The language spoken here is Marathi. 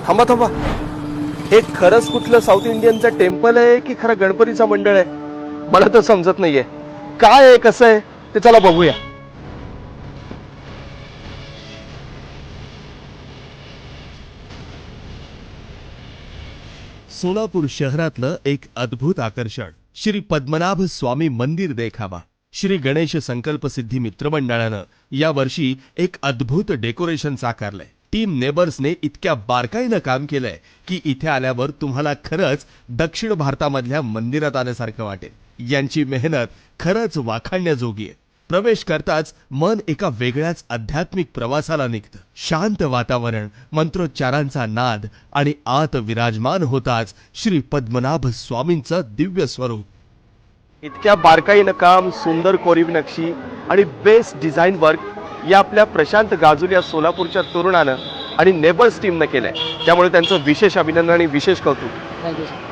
थांबा थांबा, हे खरंच कुठलं साऊथ इंडियनचं टेम्पल आहे की खरं गणपतीचा मंडळ आहे? मला तर समजत नाहीये काय आहे कसं आहे ते. चला बघूया. सोलापूर शहरातलं एक अद्भुत आकर्षण श्री पद्मनाभ स्वामी मंदिर देखावा. श्री गणेश संकल्प सिद्धी मित्रमंडळानं या वर्षी एक अद्भुत डेकोरेशन साकारलंय. टीम नेबर्सने इतक्या बारकाईनं काम केलंय की इथे आल्यावर तुम्हाला खरंच दक्षिण भारतामधल्या मंदिरात आल्यासारखं वाटेल. यांची मेहनत खरंच वाखाणण्याजोगी आहे. प्रवेश करताच मन एका वेगळ्याच आध्यात्मिक प्रवासाला निघतं. शांत वातावरण, मंत्रोच्चारांचा नाद आणि आत विराजमान होताच श्री पद्मनाभ स्वामींचं दिव्य स्वरूप. इतक्या बारकाईनं काम, सुंदर कोरीव नक्षी आणि बेस्ट डिझाईन वर्क या आपल्या प्रशांत गाजुल या सोलापूरच्या तरुणानं आणि नेबर्स टीमनं केलंय. त्यामुळे त्यांचं विशेष अभिनंदन आणि विशेष कौतुक. Thank you sir.